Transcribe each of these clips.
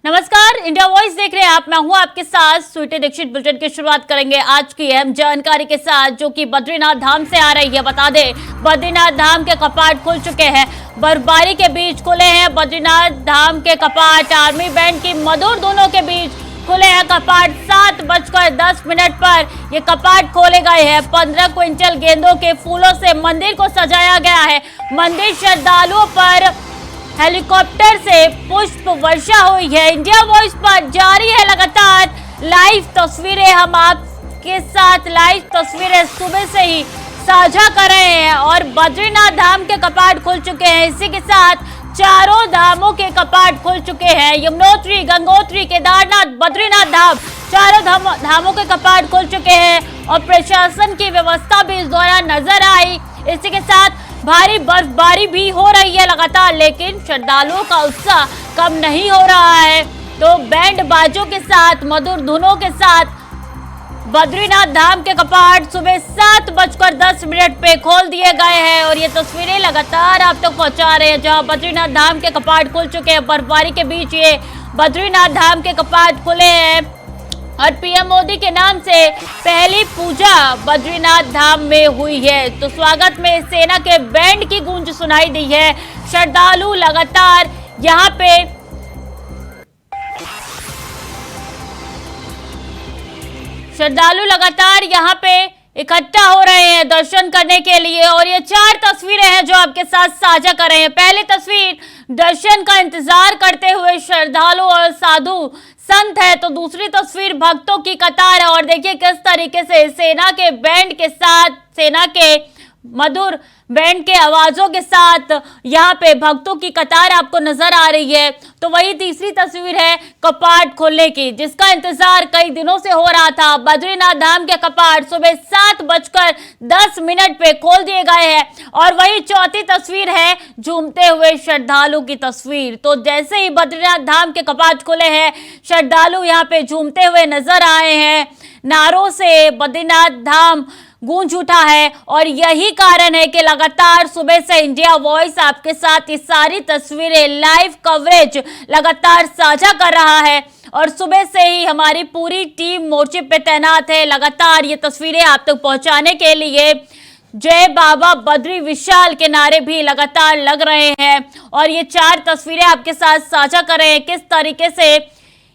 नमस्कार, India voice देख रहे हैं आप। मैं हूं आपके साथ स्वीटी दीक्षित। बुलेटिन की शुरुआत करेंगे आज की अहम जानकारी के साथ, जो कि बद्रीनाथ धाम से आ रही है। बता दें, बद्रीनाथ धाम के कपाट खुल चुके हैं, बर्फबारी के बीच खुले हैं बद्रीनाथ धाम के कपाट। आर्मी बैंड की मधुर धुनों के बीच खुले हैं कपाट। 7:10 पर ये कपाट खोले गए हैं। 15 क्विंटल गेंदों के फूलों से मंदिर को सजाया गया है। मंदिर श्रद्धालुओं पर हेलीकॉप्टर से पुष्प वर्षा हुई है। इंडिया वॉइस पर जारी है लगातार लाइव तस्वीरें। हम आपके साथ लाइव तस्वीरें सुबह से ही साझा कर रहे हैं और बद्रीनाथ धाम के कपाट खुल चुके हैं। इसी के साथ चारों धामों के कपाट खुल चुके हैं। यमुनोत्री, गंगोत्री, केदारनाथ, बद्रीनाथ धाम, चारों धामों के कपाट खुल चुके हैं और प्रशासन की व्यवस्था भी इस दौरान नजर आई। इसी के साथ भारी बर्फबारी भी हो रही है लगातार, लेकिन श्रद्धालुओं का उत्साह कम नहीं हो रहा है। तो बैंड बाजों के साथ, मधुर धुनों के साथ बद्रीनाथ धाम के कपाट सुबह 7:10 पे खोल दिए गए हैं और ये तस्वीरें लगातार आप तक पहुंचा रहे हैं, जहां बद्रीनाथ धाम के कपाट खुल चुके हैं। बर्फबारी के बीच ये बद्रीनाथ धाम के कपाट खुले हैं और पीएम मोदी के नाम से पहली पूजा बद्रीनाथ धाम में हुई है। तो स्वागत में सेना के बैंड की गूंज सुनाई दी है। श्रद्धालु लगातार यहाँ पे इकट्ठा हो रहे हैं दर्शन करने के लिए। और ये 4 तस्वीरें हैं जो आपके साथ साझा कर रहे हैं। पहली तस्वीर दर्शन का इंतजार करते हुए श्रद्धालु और साधु संत है, तो दूसरी तस्वीर भक्तों की कतार है। और देखिए किस तरीके से सेना के बैंड के साथ, सेना के मधुर बैंड के आवाजों के साथ यहाँ पे भक्तों की कतार आपको नजर आ रही है। तो वही तीसरी तस्वीर है कपाट खोलने की, जिसका इंतजार कई दिनों से हो रहा था। बद्रीनाथ धाम के कपाट सुबह 7:10 पे खोल दिए गए हैं। और वही चौथी तस्वीर है झूमते हुए श्रद्धालु की तस्वीर। तो जैसे ही बद्रीनाथ धाम के कपाट खुले हैं, श्रद्धालु यहाँ पे झूमते हुए नजर आए हैं। नारों से बद्रीनाथ धाम गूंज उठा है और यही कारण है कि लगातार सुबह से इंडिया वॉइस आपके साथ ये सारी तस्वीरें, लाइव कवरेज लगातार साझा कर रहा है। और सुबह से ही हमारी पूरी टीम मोर्चे पे तैनात है, लगातार ये तस्वीरें आप तक पहुंचाने के लिए। जय बाबा बद्री विशाल के नारे भी लगातार लग रहे हैं और ये 4 तस्वीरें आपके साथ साझा कर रहे हैं। किस तरीके से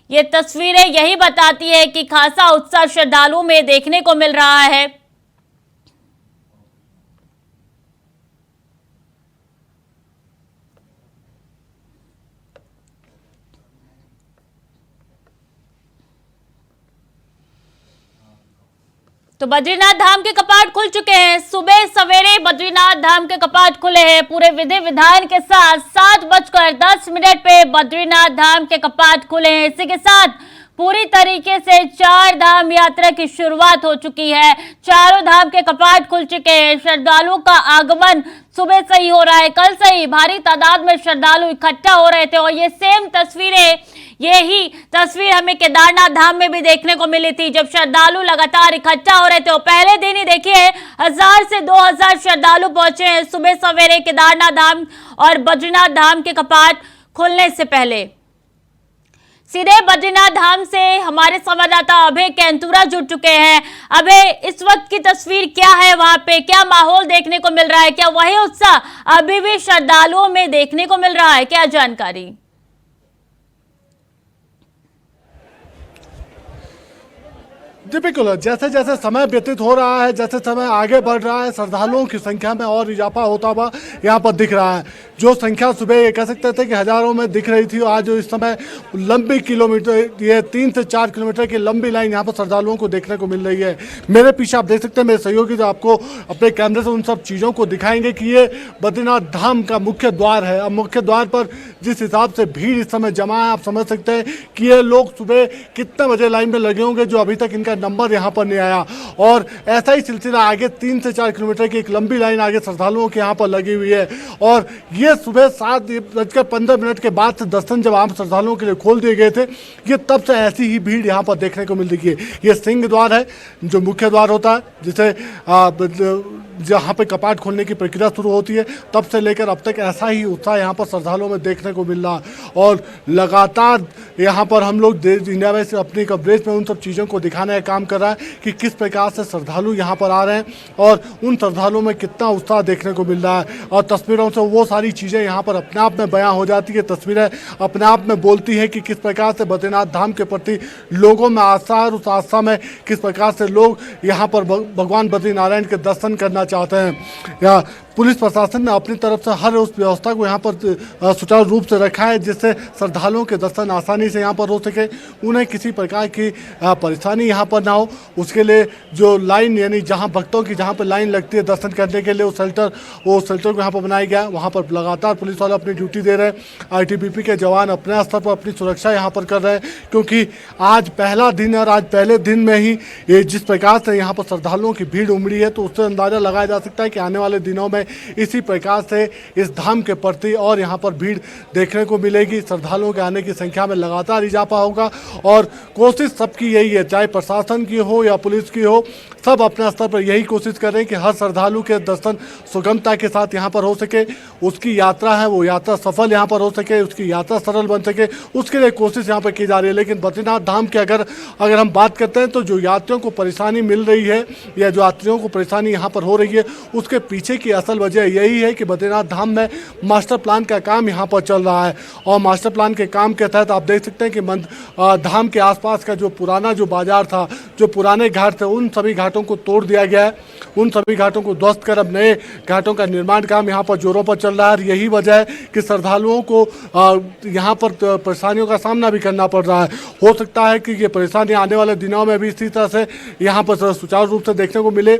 ये तस्वीरें यही बताती है कि खासा उत्साह श्रद्धालुओं में देखने को मिल रहा है। तो बद्रीनाथ धाम के कपाट खुल चुके हैं। सुबह सवेरे बद्रीनाथ धाम के कपाट खुले हैं पूरे विधि विधान के साथ। 7:10 पे बद्रीनाथ धाम के कपाट खुले हैं। इसी के साथ पूरी तरीके से 4 धाम यात्रा की शुरुआत हो चुकी है। चारों धाम के कपाट खुल चुके हैं। श्रद्धालुओं का आगमन सुबह से ही हो रहा है। कल से ही भारी तादाद में श्रद्धालु इकट्ठा हो रहे थे और ये सेम तस्वीरें, यही तस्वीर हमें केदारनाथ धाम में भी देखने को मिली थी, जब श्रद्धालु लगातार इकट्ठा हो रहे थे। और पहले दिन ही देखिए 1000 से 2000 श्रद्धालु पहुंचे हैं सुबह सवेरे केदारनाथ धाम और बद्रीनाथ धाम के कपाट खुलने से पहले। सीधे बद्रीनाथ धाम से हमारे संवाददाता अभय कैंतुरा जुड़ चुके हैं। अभय, इस वक्त की तस्वीर क्या है वहां पे? क्या माहौल देखने को मिल रहा है? क्या वही उत्साह अभी भी श्रद्धालुओं में देखने को मिल रहा है? क्या जानकारी? जी बिल्कुल, जैसे जैसे समय व्यतीत हो रहा है, जैसे समय आगे बढ़ रहा है, श्रद्धालुओं की संख्या में और इजाफा होता हुआ यहाँ पर दिख रहा है। जो संख्या सुबह ये कह सकते थे कि हजारों में दिख रही थी, आज इस समय लंबी किलोमीटर, ये 3 से 4 किलोमीटर की लंबी लाइन यहाँ पर श्रद्धालुओं को देखने को मिल रही है। मेरे पीछे आप देख सकते हैं, मेरे सहयोगी जो आपको अपने कैमरे से उन सब चीज़ों को दिखाएंगे कि ये बद्रीनाथ धाम का मुख्य द्वार है। अब मुख्य द्वार पर जिस हिसाब से भीड़ इस समय जमा है, आप समझ सकते हैं कि ये लोग सुबह कितने बजे लाइन में लगे होंगे, जो अभी तक इनका नंबर यहाँ पर नहीं आया। और ऐसा ही सिलसिला आगे 3 से 4 किलोमीटर की एक लंबी लाइन आगे श्रद्धालुओं के यहाँ पर लगी हुई है। और ये सुबह 7:15 के बाद से दर्शन जब आम श्रद्धालुओं के लिए खोल दिए गए थे, ये तब से ऐसी ही भीड़ यहाँ पर देखने को मिल रही है। ये सिंह द्वार है, जो मुख्य द्वार होता है, जिसे जहाँ पे कपाट खोलने की प्रक्रिया शुरू होती है तब से लेकर अब तक ऐसा ही उत्साह यहाँ पर श्रद्धालुओं में देखने को मिल रहा है। और लगातार यहाँ पर हम लोग इंडिया में से अपनी कवरेज में उन सब चीज़ों को दिखाने का काम कर रहा है कि किस प्रकार से श्रद्धालु यहाँ पर आ रहे हैं और उन श्रद्धालुओं में कितना उत्साह देखने को मिल रहा है। और तस्वीरों से वो सारी चीज़ें यहाँ पर अपने आप में बयां हो जाती है, तस्वीरें अपने आप में बोलती है कि किस प्रकार से बद्रीनाथ धाम के प्रति लोगों में आस्था और उस आस्था में किस प्रकार से लोग यहाँ पर भगवान बद्रीनारायण के दर्शन करना चाहते हैं। या पुलिस प्रशासन ने अपनी तरफ से हर उस व्यवस्था को यहाँ पर सुचारू रूप से रखा है जिससे श्रद्धालुओं के दर्शन आसानी से यहाँ पर हो सके, उन्हें किसी प्रकार की परेशानी यहाँ पर ना हो। उसके लिए जो लाइन यानी जहाँ भक्तों की जहाँ पर लाइन लगती है दर्शन करने के लिए वो शेल्टर को यहाँ पर बनाया गया है। वहाँ पर लगातार पुलिस वाले अपनी ड्यूटी दे रहे हैं। ITBP के जवान अपने स्तर पर अपनी सुरक्षा यहाँ पर कर रहे हैं क्योंकि आज पहला दिन और आज पहले दिन में ही ये जिस प्रकार से यहाँ पर श्रद्धालुओं की भीड़ उमड़ी है तो उससे अंदाज़ा लगाया जा सकता है कि आने वाले दिनों में इसी प्रकार से इस धाम के प्रति और यहाँ पर भीड़ देखने को मिलेगी। श्रद्धालुओं के आने की संख्या में लगातार इजाफा होगा और कोशिश सबकी यही है, चाहे प्रशासन की हो या पुलिस की हो, सब अपने स्तर पर यही कोशिश कर रहे हैं कि हर श्रद्धालु के दर्शन सुगमता के साथ यहाँ पर हो सके, उसकी यात्रा है वो यात्रा सफल यहाँ पर हो सके, उसकी यात्रा सरल बन सके, उसके लिए कोशिश यहाँ पर की जा रही है। लेकिन बद्रीनाथ धाम की अगर हम बात करते हैं तो जो यात्रियों को परेशानी मिल रही है या जो यात्रियों को परेशानी यहाँ पर हो रही है उसके पीछे की असल वजह यही है कि बद्रीनाथ धाम में मास्टर प्लान का काम यहाँ पर चल रहा है और मास्टर प्लान के काम के तहत आप देख सकते हैं कि धाम के आसपास का जो पुराना जो बाजार था, जो पुराने घाट थे, उन सभी घाटों को तोड़ दिया गया है। उन सभी घाटों को ध्वस्त कर अब नए घाटों का निर्माण काम यहाँ पर जोरों पर चल रहा है। यही वजह है कि श्रद्धालुओं को यहाँ पर परेशानियों का सामना भी करना पड़ रहा है। हो सकता है कि ये परेशानी आने वाले दिनों में भी इसी तरह से यहाँ पर सुचारू रूप से देखने को मिले,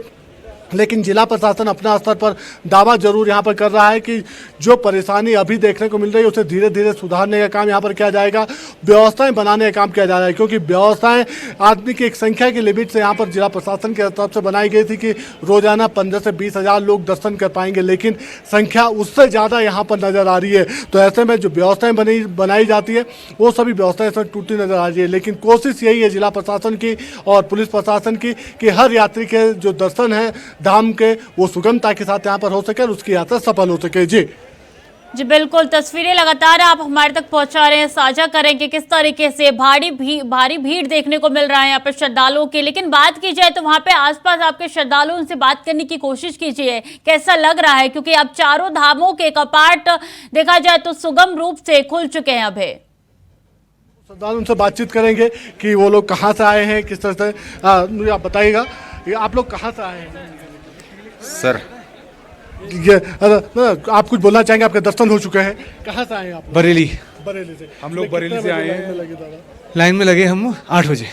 लेकिन जिला प्रशासन अपने स्तर पर दावा जरूर यहाँ पर कर रहा है कि जो परेशानी अभी देखने को मिल रही है उसे धीरे धीरे सुधारने का काम यहाँ पर किया जाएगा, व्यवस्थाएं बनाने का काम किया जा रहा है क्योंकि व्यवस्थाएं आदमी की एक संख्या की लिमिट से यहाँ पर जिला प्रशासन की तरफ से बनाई गई थी कि रोजाना 15 से 20 हज़ार लोग दर्शन कर पाएंगे, लेकिन संख्या उससे ज़्यादा यहाँ पर नज़र आ रही है। तो ऐसे में जो व्यवस्थाएँ बनाई जाती है वो सभी व्यवस्थाएं इसमें टूटती नजर आ रही है। लेकिन कोशिश यही है जिला प्रशासन की और पुलिस प्रशासन की कि हर यात्री के जो दर्शन है धाम के वो सुगमता के साथ यहाँ पर हो सके और उसकी यात्रा सफल हो सके। जी बिल्कुल, तस्वीरें लगातार आप हमारे तक पहुंचा रहे हैं, साझा करेंगे किस तरीके से भारी भीड़ देखने को मिल रहा है यहाँ पे श्रद्धालुओं की। लेकिन बात की जाए तो वहाँ पे आसपास आपके श्रद्धालुओं से बात करने की कोशिश कीजिए, कैसा लग रहा है, क्योंकि अब चारों धामों के कपाट देखा जाए तो सुगम रूप से खुल चुके हैं। अभी श्रद्धालु उनसे बातचीत करेंगे कि वो लोग कहाँ से आए हैं, किस तरह से मुझे आप बताइएगा आप लोग कहाँ से आए हैं। सर ये आप कुछ बोलना चाहेंगे, आपके दर्शन हो चुके हैं, कहाँ से आए हैं आप? बरेली से हम लोग बरेली से आए हैं। लाइन में लगे हम 8 बजे,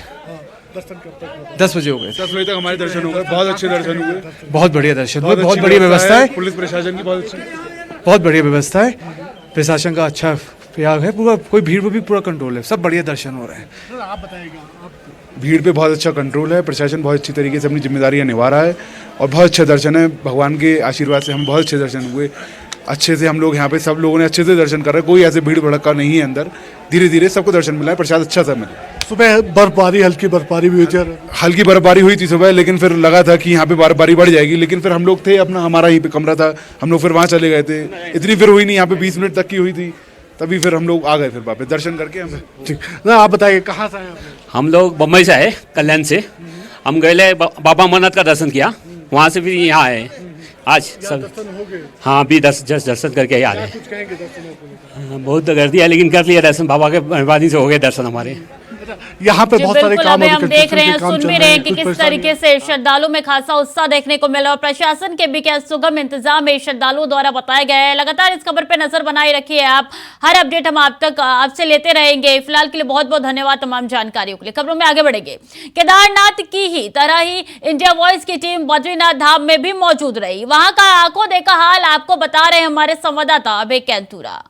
दर्शन करते हैं 10 बजे हो गए, 10 बजे तक हमारे दर्शन हो गए, बहुत अच्छे दर्शन हुए, बहुत बढ़िया दर्शन हुए, बहुत बढ़िया व्यवस्था है, पुलिस प्रशासन की बहुत बढ़िया व्यवस्था है, प्रशासन का अच्छा प्रयाग है, पूरा कोई भीड़ पे भी पूरा कंट्रोल है, सब बढ़िया दर्शन हो रहे हैं। आप बताइएगा। भीड़ पे बहुत अच्छा कंट्रोल है, प्रशासन बहुत अच्छी तरीके से अपनी जिम्मेदारियां निभा रहा है और बहुत अच्छा दर्शन है। भगवान के आशीर्वाद से हम बहुत अच्छे दर्शन हुए, अच्छे से हम लोग यहाँ पे सब लोगों ने अच्छे से दर्शन कर रहे हैं, कोई ऐसे भीड़ भड़का नहीं है अंदर, धीरे धीरे सबको दर्शन मिला है, प्रसाद अच्छा सा मिला। सुबह बर्फबारी, हल्की बर्फबारी भी हुई थी, हल्की बर्फबारी हुई थी सुबह, लेकिन फिर लगा था कि यहाँ पे बर्फबारी बढ़ जाएगी, लेकिन फिर हम लोग थे अपना, हमारा यहीं पे कमरा था, हम लोग फिर वहाँ चले गए थे, इतनी फिर हुई नहीं, यहाँ पे 20 मिनट तक की हुई थी, तभी फिर हम लोग आ गए फिर वापस दर्शन करके। हम ठीक ना, आप बताइए कहाँ से आए? हम लोग बम्बई से आए, कल्याण से। हम गए बाबा अमरनाथ का दर्शन किया, वहाँ से फिर यहाँ आए आज सब। हाँ, अभी दर्शन करके ही आ रहे हैं। बहुत गर्दी है लेकिन कर लिया दर्शन, बाबा के मेहरबानी से हो गए दर्शन हमारे। यहाँ पे बहुत सारे काम हम देख रहे हैं, सुन भी रहे हैं कि किस तरीके से श्रद्धालुओं में खासा उत्साह देखने को मिला और प्रशासन के भी क्या सुगम इंतजाम है श्रद्धालुओं द्वारा बताया गया है। लगातार इस खबर पे नजर बनाए रखिए आप, हर अपडेट हम आप तक आपसे लेते रहेंगे। फिलहाल के लिए बहुत बहुत धन्यवाद तमाम जानकारियों के लिए। खबरों में आगे बढ़ेंगे। केदारनाथ की ही तरह ही इंडिया वॉइस की टीम बद्रीनाथ धाम में भी मौजूद रही। वहां का आंखों देखा हाल आपको बता रहे हैं हमारे संवाददाता अभय कैंतुरा।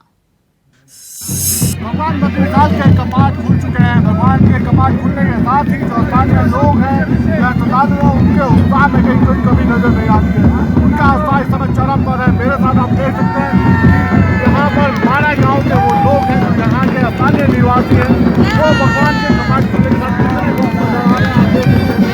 भगवान बद्रीनाथ के कपाट खुल चुके हैं। भगवान के कपाट खुलने के साथ ही जो स्थानीय लोग हैं या श्रद्धालु हैं उनके उत्साह में कहीं कोई कमी नजर नहीं आती है। उनका उत्साह इस समय चरम पर है। मेरे साथ आप देख सकते हैं यहाँ पर 12 गाँव के वो लोग हैं जो यहाँ के स्थानीय निवासी हैं, वो भगवान के कपाट खुलने के साथ कितने लोग नजर आ रहे हैं। आप देख सकते हैं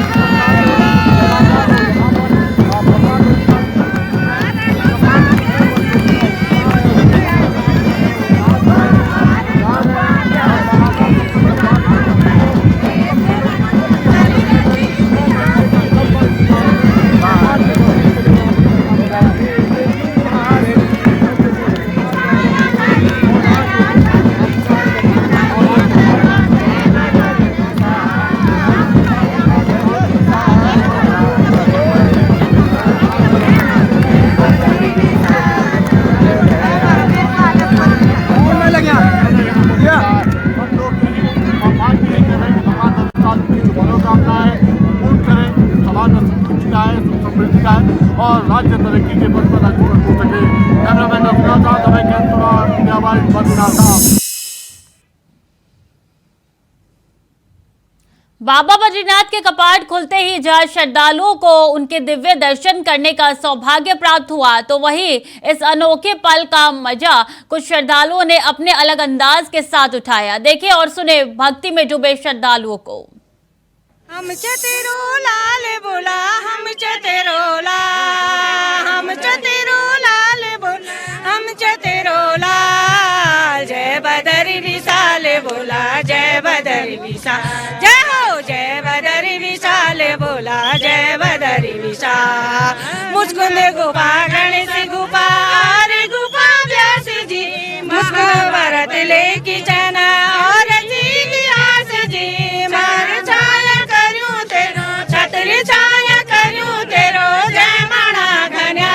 बाबा बद्रीनाथ के कपाट खुलते ही जहां श्रद्धालुओं को उनके दिव्य दर्शन करने का सौभाग्य प्राप्त हुआ, तो वहीं इस अनोखे पल का मजा कुछ श्रद्धालुओं ने अपने अलग अंदाज के साथ उठाया। देखिए और सुने भक्ति में डूबे श्रद्धालुओं को। हम तेरो लाल बोला, हम तेरो लाल, हम तेरो लाल बोला, हम तेरो लाल। जय बदरी विशाल बोला, जय बदरी विशाल, जय हो जय बदरी विशाल बोला, जय बदरी विशाल। मुस्कुंद गुफा गणेश गुफा अरे गुफा व्यास जी, मुस्कुंद भरत लेकी चना और जी आस जी। मार छाया करूं तेरो, छतरी छाया करूं तेरो, जय माणा घन्या।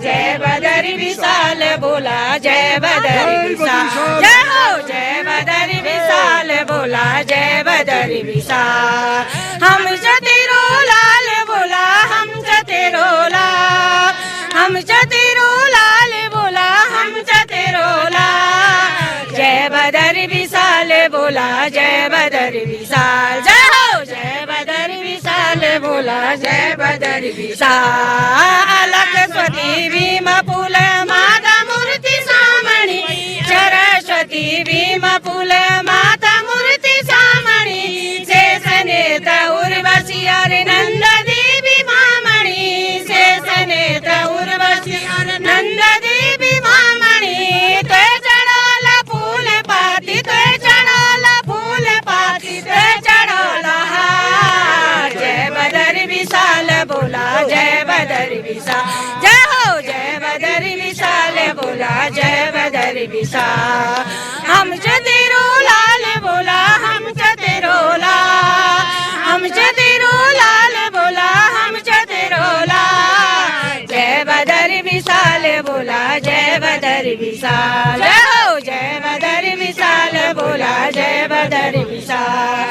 जय बदरी विशाल बोला, जय बदरी विशाल, जय हो जय बदरी विशाल बोला, जय बदरी विशाल। हम तेरो लाल बोला, हम तेरो लाल, हम तेरो लाल बोला, हम तेरो लाल। जय बदरी विशाल बोला, जय बदरी विशाल, जय हो जय बदरी विशाल बोला, जय बदरी विशाल। अलग स्वती भीम फूल माता मूर्ति सामणी, सरस्वती भीम फूल माता मूर्ति सामणी। शेषनेत उर्वशी अरे नंद देवी मामणी, शेषनेत उर्वशी अरे नंद देवी मामणी। ते चढ़ोला फूल पाती, ते चढ़ोला फूल पाती, ते चढ़ोला हार। जय बदरी विशाल बोला, जय बदरी विशाल, जय हो जय बदरी विशाल बोला, जय बदरी विशाल। हम तेरो लाल बोला, हम तेरो लाल, हम तेरो लाल बोला, हम तेरो लाल। जय बदरी विशाल बोला, जय बदरी विशाल, जय हो जय बदरी विशाल बोला, जय बदरी विशाल।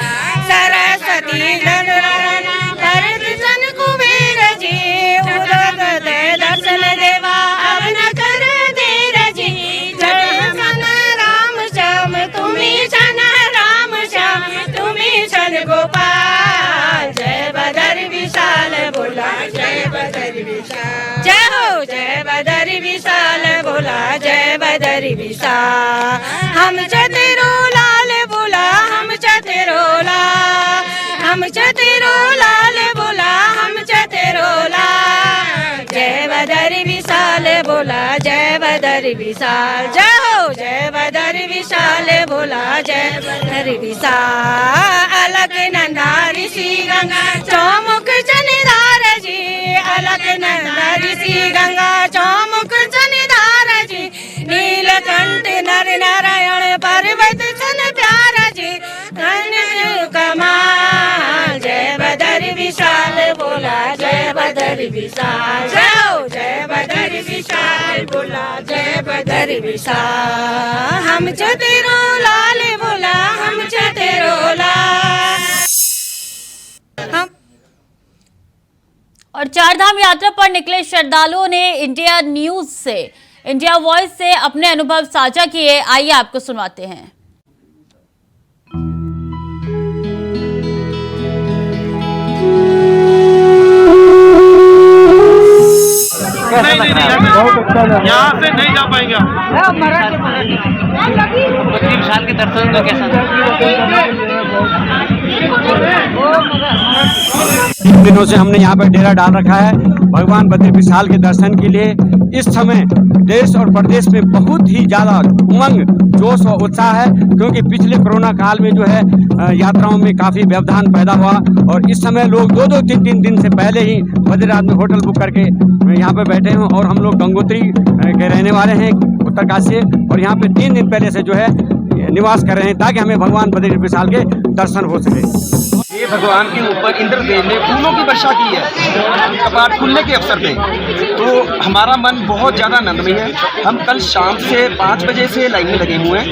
सरस्वती दर्शन कुबेर जी, उदक दे दर्शन देवा अब न कर देर जी। जय सन राम श्याम तुम्ही सन राम श्याम, तुम्ही सन गोपाल। जय बदरी विशाल बोला, जय बदरी विशाल, जय हो जय बदरी विशाल बोला, जय बदरी विशाल। हम तेरो लाल बोला, हम तेरो लाल, हम तेरो लाल बोला, हम तेरो लाल। जय बदरी विशाल बोला, जय बदरी विशाल, जय हो जय बदरी विशाल बोला, जय बदरी विशाल। अलग नंदा ऋषि गंगा चौमुख जनिधार जी, अलग नंदा ऋषि गंगा चौमुख जनिधार जी। नीलकंठ नर नारायण पर्वत सन प्यारा जी, कमाल। जय बदरी विशाल बोला, जय बदरी विशाल, जय हो जय बदरी विशाल बोला, जय बदरी विशाल। हम तेरो लाल बोला, हम तेरो लाल। हम और चारधाम यात्रा पर निकले श्रद्धालुओं ने इंडिया न्यूज से, इंडिया वॉइस से अपने अनुभव साझा किए। आइए आपको सुनवाते हैं। नहीं, यहाँ से नहीं जा पाएंगे। बद्री विशाल के दर्शन का कैसा दिनों से हमने यहाँ पर डेरा डाल रखा है भगवान बद्री विशाल के दर्शन के लिए। इस समय देश और प्रदेश में बहुत ही ज्यादा उमंग, जोश और उत्साह है, क्योंकि पिछले कोरोना काल में जो है यात्राओं में काफी व्यवधान पैदा हुआ और इस समय लोग 2-2, 3-3 दिन से पहले ही बद्रीनाथ में होटल बुक करके यहाँ पे बैठे हैं। और हम लोग गंगोत्री के रहने वाले हैं उत्तरकाशी से, और यहाँ पे 3 दिन पहले से जो है निवास कर रहे हैं ताकि हमें भगवान बद्री विशाल के दर्शन हो सके। ये भगवान के ऊपर इंद्रदेव ने फूलों की वर्षा की है कपाट खुलने के अवसर पे, तो हमारा मन बहुत ज़्यादा आनंदमय है। हम कल शाम से 5 बजे से लाइन में लगे हुए हैं।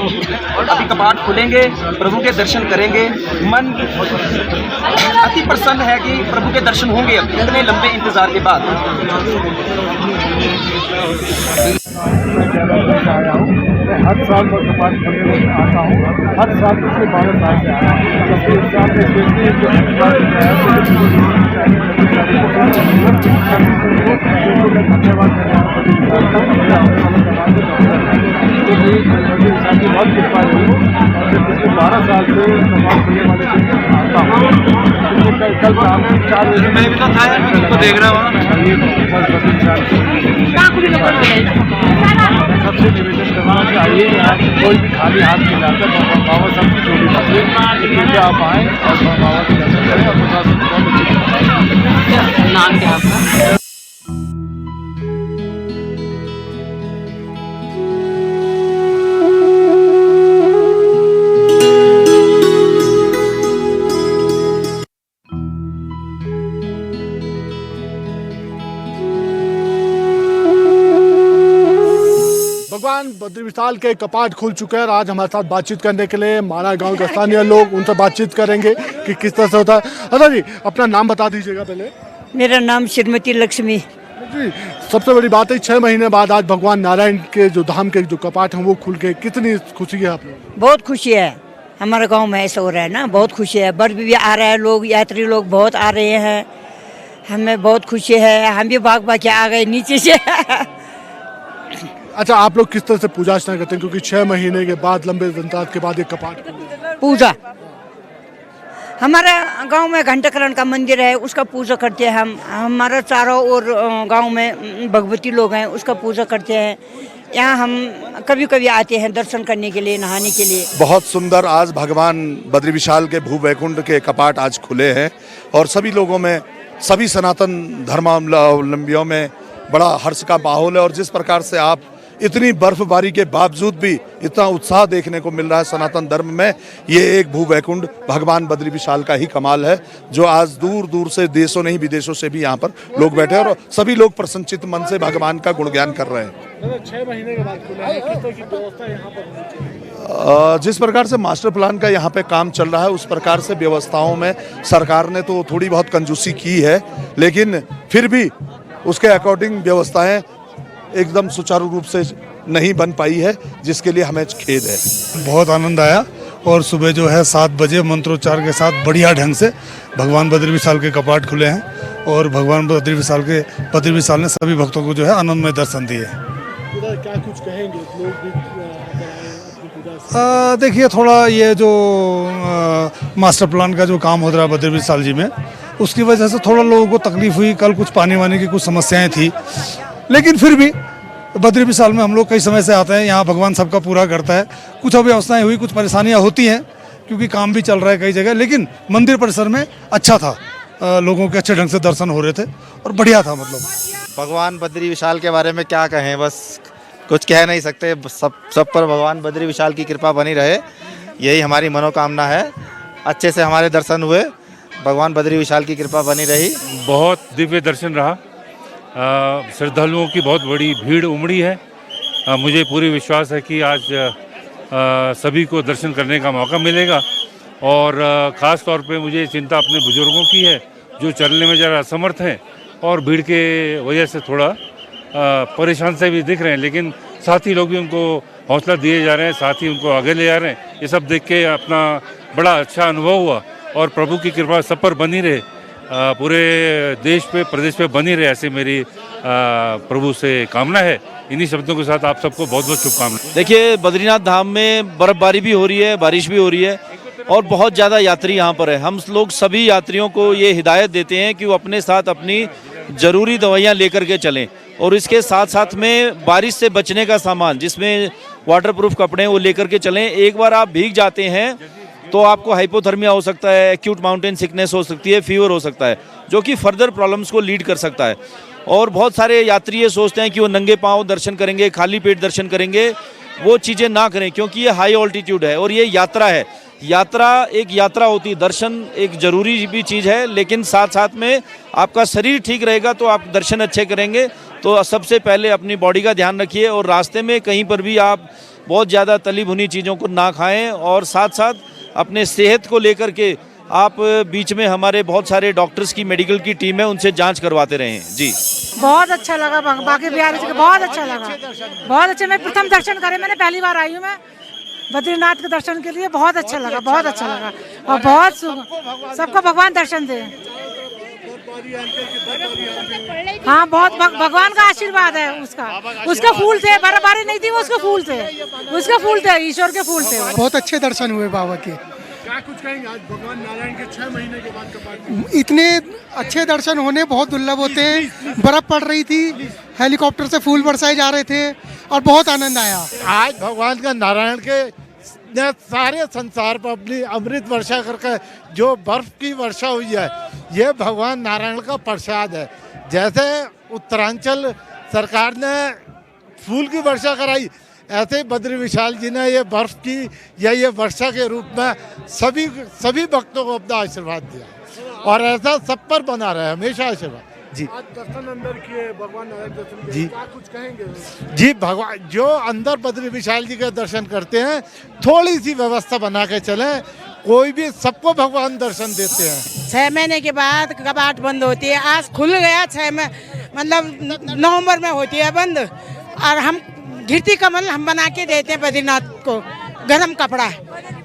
अभी कपाट खुलेंगे, प्रभु के दर्शन करेंगे। मन अति प्रसन्न है कि प्रभु के दर्शन होंगे अब इतने लंबे इंतजार के बाद। हर साल मैं कपाट खोलने में आता हूँ, हर साल पिछले 12 साल से आया हूँ। इस साल में स्पेशली जो धन्यवाद बहुत कृपा रही और पिछले 12 साल से कपाट खोलने वाले दिन आता हूँ। कल शाम 4 बजे मैं भी तो था, तो देख रहा हूँ। सबसे निवेदन करना कि आइए, यहाँ कोई भी खाली हाथ नहीं जाता। बाबा सबकी छोटी बात है, आप आएँ और बाबा के दर्शन करें और प्रशासन बहुत अच्छी नाम क्या आपका? भगवान बद्री विशाल के कपाट खुल चुके हैं और आज हमारे साथ बातचीत करने के लिए माना गांव के स्थानीय लोग, उनसे बातचीत करेंगे कि किस तरह से होता है। अच्छा जी, अपना नाम बता दीजिएगा पहले। मेरा नाम श्रीमती लक्ष्मी। जी, सबसे बड़ी बात है 6 महीने बाद आज भगवान नारायण के जो धाम के जो कपाट हैं वो खुल के, कितनी खुशी है आप लोग? बहुत खुशी है, हमारे गांव में ऐसा हो रहा है ना, बहुत खुशी है। बर्फ भी आ रहा है, लोग यात्री लोग बहुत आ रहे हैं, हमें बहुत खुशी है। हम भी भाग भाग के आ गए नीचे से। अच्छा, आप लोग किस तरह से पूजा अर्चना करते हैं, क्योंकि 6 महीने के बाद, लंबे अंतराल के बाद ये कपाट? पूजा हमारा गांव में घंटाकरण का मंदिर है, उसका पूजा करते हैं हम। हमारा चारों ओर गांव में भगवती लोग हैं, उसका पूजा करते हैं। यहाँ हम कभी कभी आते हैं दर्शन करने के लिए, नहाने के लिए। बहुत सुंदर आज भगवान बद्री विशाल के भू वैकुंठ के कपाट आज खुले हैं और सभी लोगों में, सभी सनातन धर्मावलंबियों में बड़ा हर्ष का माहौल है। और जिस प्रकार से आप इतनी बर्फबारी के बावजूद भी इतना उत्साह देखने को मिल रहा है सनातन धर्म में, ये एक भू वैकुंठ भगवान बद्री विशाल का ही कमाल है, जो आज दूर दूर से, देशों नहीं विदेशों से भी यहाँ पर लोग बैठे और सभी लोग प्रसन्नचित्त मन से भगवान का गुणगान कर रहे हैं। 6 महीने के बाद खुला है, किस तरह की व्यवस्था यहाँ पर होनी चाहिए? जिस प्रकार से मास्टर प्लान का यहाँ पे काम चल रहा है, उस प्रकार से व्यवस्थाओं में सरकार ने तो थोड़ी बहुत कंजूसी की है, लेकिन फिर भी उसके अकॉर्डिंग व्यवस्थाएं एकदम सुचारू रूप से नहीं बन पाई है, जिसके लिए हमें खेद है। बहुत आनंद आया और सुबह जो है 7 बजे मंत्रोच्चार के साथ बढ़िया ढंग से भगवान बद्री विशाल के कपाट खुले हैं और भगवान बद्री विशाल ने सभी भक्तों को जो है आनंदमय दर्शन दिए। क्या कुछ कहेंगे लोग भी? देखिए, थोड़ा ये जो मास्टर प्लान का जो काम हो रहा है बद्री विशाल जी में, उसकी वजह से थोड़ा लोगों को तकलीफ हुई। कल कुछ पानी वानी की कुछ समस्याएं थी, लेकिन फिर भी बद्री विशाल में हम लोग कई समय से आते हैं, यहाँ भगवान सबका पूरा करता है। कुछ अव्यवस्थाएं हुई, कुछ परेशानियां होती हैं क्योंकि काम भी चल रहा है कई जगह, लेकिन मंदिर परिसर में अच्छा था, लोगों के अच्छे ढंग से दर्शन हो रहे थे और बढ़िया था। मतलब भगवान बद्री विशाल के बारे में क्या कहें, बस कुछ कह नहीं सकते। सब पर भगवान बद्री विशाल की कृपा बनी रहे, यही हमारी मनोकामना है। अच्छे से हमारे दर्शन हुए, भगवान बद्री विशाल की कृपा बनी रही। बहुत दिव्य दर्शन रहा, श्रद्धालुओं की बहुत बड़ी भीड़ उमड़ी है। मुझे पूरी विश्वास है कि आज सभी को दर्शन करने का मौका मिलेगा और ख़ास तौर पे मुझे चिंता अपने बुजुर्गों की है जो चलने में ज़रा असमर्थ हैं और भीड़ के वजह से थोड़ा परेशान से भी दिख रहे हैं, लेकिन साथी लोग भी उनको हौसला दिए जा रहे हैं, साथ ही उनको आगे ले जा रहे हैं। ये सब देख के अपना बड़ा अच्छा अनुभव हुआ और प्रभु की कृपा सब पर बनी रहे, पूरे देश पे, प्रदेश पे बनी रहे, ऐसे मेरी प्रभु से कामना है। इन्हीं शब्दों के साथ आप सबको बहुत बहुत शुभकामनाएं। देखिए, बद्रीनाथ धाम में बर्फबारी भी हो रही है, बारिश भी हो रही है और बहुत ज़्यादा यात्री यहाँ पर है। हम लोग सभी यात्रियों को ये हिदायत देते हैं कि वो अपने साथ अपनी ज़रूरी दवाइयाँ लेकर के चलें और इसके साथ साथ में बारिश से बचने का सामान, जिसमें वाटरप्रूफ कपड़े वो लेकर के चलें। एक बार आप भीग जाते हैं तो आपको हाइपोथर्मिया हो सकता है, एक्यूट माउंटेन सिकनेस हो सकती है, फीवर हो सकता है, जो कि फर्दर प्रॉब्लम्स को लीड कर सकता है। और बहुत सारे यात्री ये सोचते हैं कि वो नंगे पांव दर्शन करेंगे, खाली पेट दर्शन करेंगे। वो चीज़ें ना करें, क्योंकि ये हाई ऑल्टीट्यूड है और ये यात्रा है। यात्रा एक यात्रा होती है, दर्शन एक ज़रूरी भी चीज़ है, लेकिन साथ साथ में आपका शरीर ठीक रहेगा तो आप दर्शन अच्छे करेंगे। तो सबसे पहले अपनी बॉडी का ध्यान रखिए और रास्ते में कहीं पर भी आप बहुत ज़्यादा तली भुनी चीज़ों को ना खाएं और साथ साथ अपने सेहत को लेकर के आप बीच में हमारे बहुत सारे डॉक्टर्स की, मेडिकल की टीम है, उनसे जांच करवाते रहें। जी। बहुत अच्छा लगा, बाकी बिहारी जी का बहुत अच्छा लगा, बहुत अच्छे। मैं प्रथम दर्शन करे, मैंने पहली बार आई हूँ मैं बद्रीनाथ के दर्शन के लिए। बहुत अच्छा लगा, बहुत अच्छा लगा, और बहुत सबको भगवान दर्शन दे। हाँ, बहुत भगवान का आशीर्वाद है उसका फूल थे, बर्फबारी नहीं थी, वो उसके फूल थे, ईश्वर के फूल थे। बहुत अच्छे दर्शन हुए बाबा के। क्या कुछ कहेंगे आज भगवान नारायण के 6 महीने के बाद कपाट? इतने अच्छे दर्शन होने बहुत दुर्लभ होते हैं। बर्फ पड़ रही थी, हेलीकॉप्टर से फूल बरसाए जा रहे थे और बहुत आनंद आया। आज भगवान का नारायण के ने सारे संसार पर अपनी अमृत वर्षा करके जो बर्फ की वर्षा हुई है, ये भगवान नारायण का प्रसाद है। जैसे उत्तरांचल सरकार ने फूल की वर्षा कराई, ऐसे ही बद्री विशाल जी ने ये बर्फ की या ये वर्षा के रूप में सभी भक्तों को अपना आशीर्वाद दिया, और ऐसा सब पर बना रहे हमेशा आशीर्वाद जी। आज दर्शन अंदर किए, भगवान नारायण दर्शन जी, क्या कुछ कहेंगे? जी, भगवान जो अंदर बद्री विशाल जी के दर्शन करते हैं, थोड़ी सी व्यवस्था बना के चले, कोई भी सबको भगवान दर्शन देते हैं। 6 महीने के बाद कपाट बंद होती है, आज खुल गया। 6 में मतलब नवंबर में होती है बंद, और हम घिरती कमल हम बना के देते हैं बद्रीनाथ को, गर्म कपड़ा।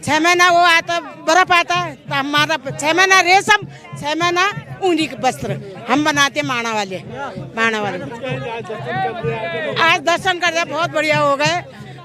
6 महीना वो आता, बर्फ आता है, तो हमारा 6 महीना रेशम, 6 महीना ऊनी के वस्त्र हम बनाते माणा वाले। आज दर्शन कर रहे, बहुत बढ़िया हो गए,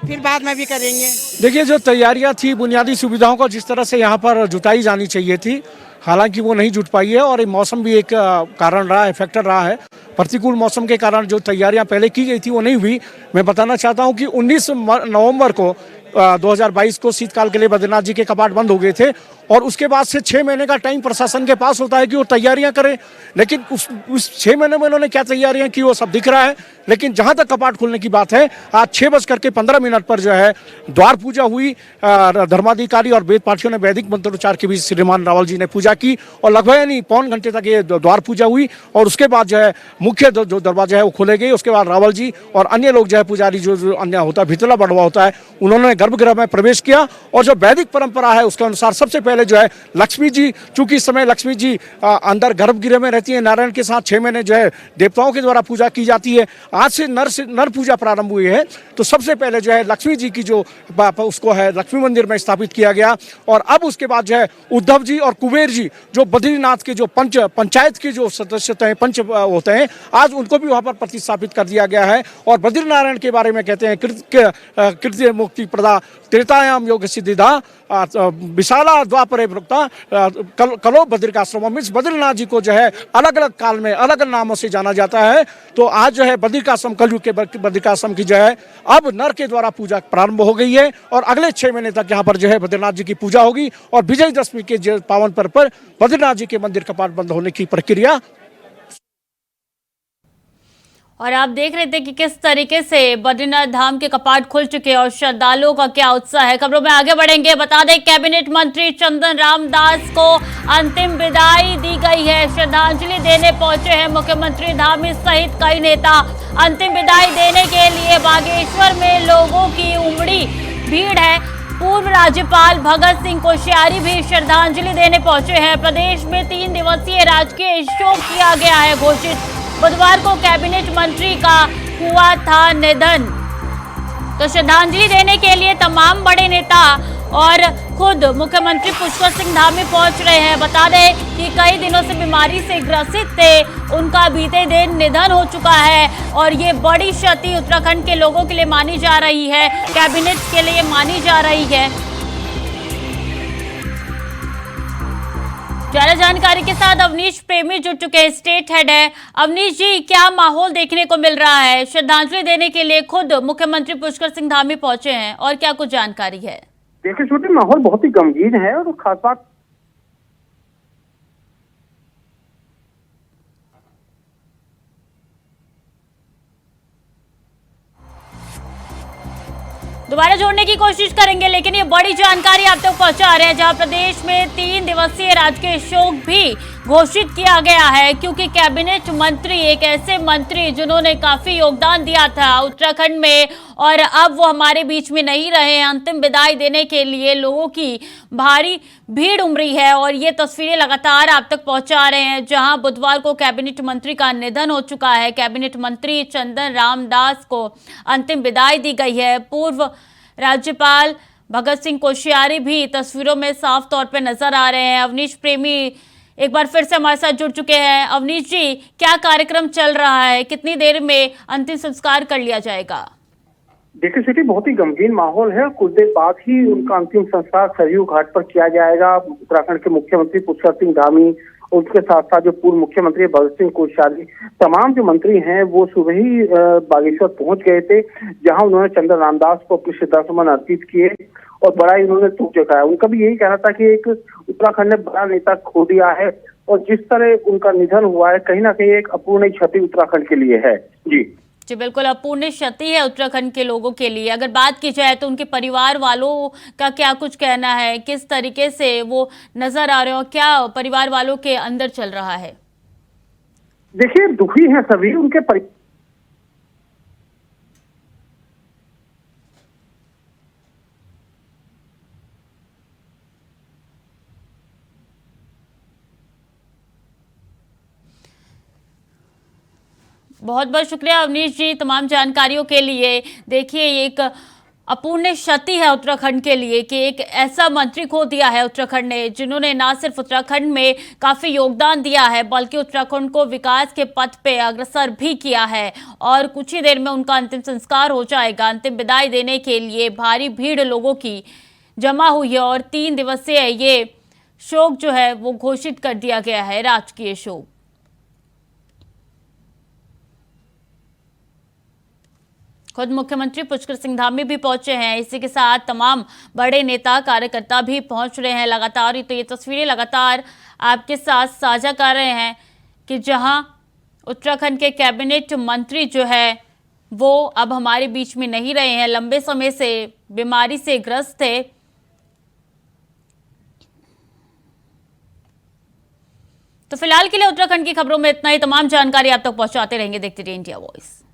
फिर बाद में भी करेंगे। देखिए, जो तैयारियां थी, बुनियादी सुविधाओं को जिस तरह से यहाँ पर जुटाई जानी चाहिए थी, हालांकि वो नहीं जुट पाई है, और मौसम भी एक कारण रहा है, फैक्टर रहा है। प्रतिकूल मौसम के कारण जो तैयारियां पहले की गई थी वो नहीं हुई। मैं बताना चाहता हूं कि 19 नवंबर को 2022 को शीतकाल के लिए बद्रीनाथ जी के कपाट बंद हो गए थे, और उसके बाद से 6 महीने का टाइम प्रशासन के पास होता है कि वो तैयारियां करें। लेकिन उस 6 महीने में उन्होंने क्या तैयारियां की वो सब दिख रहा है। लेकिन जहां तक कपाट खुलने की बात है, आज 6:15 पर जो है द्वार पूजा हुई। धर्माधिकारी और वेद पाठियों ने वैदिक मंत्रोच्चार के बीच श्रीमान रावल जी ने पूजा की, और लगभग यानी पौन घंटे तक ये द्वार पूजा हुई, और उसके बाद जो है मुख्य जो दरवाजा है वो खोले गए। उसके बाद रावल जी और अन्य लोग जो है पुजारी जो अन्य होता है, भितला बढ़वा होता है, उन्होंने गर्भगृह में प्रवेश किया। और जो वैदिक परंपरा है उसके अनुसार सबसे पहले जो है लक्ष्मी जी, चूंकि इस समय लक्ष्मी जी अंदर गर्भगृह में रहती है नारायण के साथ, 6 महीने जो है देवताओं के द्वारा पूजा की जाती है। आज से नर पूजा प्रारंभ हुई है, तो सबसे पहले जो है लक्ष्मी जी की जो उसको है लक्ष्मी मंदिर में स्थापित किया गया। और अब उसके बाद जो है उद्धव जी और कुबेर जी जो बद्रीनाथ के जो पंचायत के जो सदस्य हैं, पंच होते हैं, आज उनको भी वहाँ पर प्रतिस्थापित कर दिया गया है। और बद्रीनारायण के बारे में कहते हैं कृत्य मुक्ति प्रदा त्रेतायाम योग सिद्धिदा विशाला द्वापरे वृत्ता कलो बद्रिकाश्रम। इस बद्रीनाथ जी को जो है अलग अलग काल में अलग अलग नामों से जाना जाता है। तो आज जो है बद्रिकाश्रम, कलयुग के बद्रिकाश्रम की जो है अब नर के द्वारा पूजा प्रारंभ हो गई है, और अगले 6 महीने तक यहाँ पर जो है बद्रीनाथ जी की पूजा होगी। और विजयदशमी के पावन पर्व पर बद्रीनाथ जी के मंदिर कपाट बंद होने की प्रक्रिया। और आप देख रहे थे कि किस तरीके से बद्रीनाथ धाम के कपाट खुल चुके हैं और श्रद्धालुओं का क्या उत्साह है। खबरों में आगे बढ़ेंगे। बता दें, कैबिनेट मंत्री चंदन रामदास को अंतिम विदाई दी गई है। श्रद्धांजलि देने पहुंचे हैं मुख्यमंत्री धामी सहित कई नेता। अंतिम विदाई देने के लिए बागेश्वर में लोगों की उमड़ी भीड़ है। पूर्व राज्यपाल भगत सिंह कोश्यारी भी श्रद्धांजलि देने पहुंचे हैं। प्रदेश में 3 दिवसीय राजकीय शोक किया गया है घोषित। बुधवार को कैबिनेट मंत्री का हुआ था निधन। तो श्रद्धांजलि देने के लिए तमाम बड़े नेता और खुद मुख्यमंत्री पुष्कर सिंह धामी पहुंच रहे हैं। बता दें कि कई दिनों से बीमारी से ग्रसित थे, उनका बीते दिन निधन हो चुका है, और ये बड़ी क्षति उत्तराखंड के लोगों के लिए मानी जा रही है, कैबिनेट के लिए मानी जा रही है। ज्यादा जानकारी के साथ अवनीश प्रेमी जुड़ चुके हैं, स्टेट हेड है। अवनीश जी, क्या माहौल देखने को मिल रहा है? श्रद्धांजलि देने के लिए खुद मुख्यमंत्री पुष्कर सिंह धामी पहुंचे हैं, और क्या कुछ जानकारी है? देखिए छोटे, माहौल बहुत ही गमगीन है, और खास बात दोबारा जोड़ने की कोशिश करेंगे, लेकिन ये बड़ी जानकारी आप तक पहुंचा रहे हैं, जहां प्रदेश में 3 दिवसीय राजकीय शोक भी घोषित किया गया है, क्योंकि कैबिनेट मंत्री एक ऐसे मंत्री जिन्होंने काफी योगदान दिया था उत्तराखंड में और अब वो हमारे बीच में नहीं रहे। अंतिम विदाई देने के लिए लोगों की भारी भीड़ उमड़ी है और ये तस्वीरें लगातार आप तक पहुंचा रहे हैं, जहां बुधवार को कैबिनेट मंत्री का निधन हो चुका है। कैबिनेट मंत्री चंदन रामदास को अंतिम विदाई दी गई है। पूर्व राज्यपाल भगत सिंह कोश्यारी भी तस्वीरों में साफ तौर पर नजर आ रहे हैं। अवनीश प्रेमी एक बार फिर से हमारे साथ जुड़ चुके हैं। अवनीश जी, क्या कार्यक्रम चल रहा है, कितनी देर में अंतिम संस्कार कर लिया जाएगा? देखिए सिटी, बहुत ही गमगीन माहौल है। कुछ देर बाद ही उनका अंतिम संस्कार सरयू घाट पर किया जाएगा। उत्तराखंड के मुख्यमंत्री पुष्कर सिंह धामी और उसके साथ साथ जो पूर्व मुख्यमंत्री भगत सिंह कोश्यारी, तमाम जो मंत्री हैं वो सुबह ही बागेश्वर पहुंच गए थे, जहां उन्होंने चंदन रामदास को अपने श्रद्धासुमन अर्पित किए और बड़ा ही उन्होंने दुख जताया। उनका भी यही कहना था कि एक उत्तराखंड ने बड़ा नेता खो दिया है और जिस तरह उनका निधन हुआ है, कहीं ना कहीं एक अपूर्णीय क्षति उत्तराखंड के लिए है। जी बिल्कुल, अपूर्णीय क्षति है उत्तराखंड के लोगों के लिए। अगर बात की जाए तो उनके परिवार वालों का क्या कुछ कहना है, किस तरीके से वो नजर आ रहे हो, क्या परिवार वालों के अंदर चल रहा है? देखिए, दुखी हैं सभी। उनके बहुत बहुत शुक्रिया अवनीश जी तमाम जानकारियों के लिए। देखिए, एक अपूर्णीय क्षति है उत्तराखंड के लिए कि एक ऐसा मंत्री खो दिया है उत्तराखंड ने, जिन्होंने ना सिर्फ उत्तराखंड में काफी योगदान दिया है बल्कि उत्तराखंड को विकास के पथ पे अग्रसर भी किया है। और कुछ ही देर में उनका अंतिम संस्कार हो जाएगा। अंतिम विदाई देने के लिए भारी भीड़ लोगों की जमा हुई है और 3 दिवसीय ये शोक जो है वो घोषित कर दिया गया है, राजकीय शोक। खुद मुख्यमंत्री पुष्कर सिंह धामी भी पहुंचे हैं। इसी के साथ तमाम बड़े नेता कार्यकर्ता भी पहुंच रहे हैं लगातार। तो ये तस्वीरें लगातार आपके साथ साझा कर रहे हैं कि जहां उत्तराखंड के कैबिनेट मंत्री जो है वो अब हमारे बीच में नहीं रहे हैं, लंबे समय से बीमारी से ग्रस्त थे। तो फिलहाल के लिए उत्तराखंड की खबरों में इतना ही। तमाम जानकारी आप तक पहुंचाते रहेंगे। देखते रहिए इंडिया वॉइस।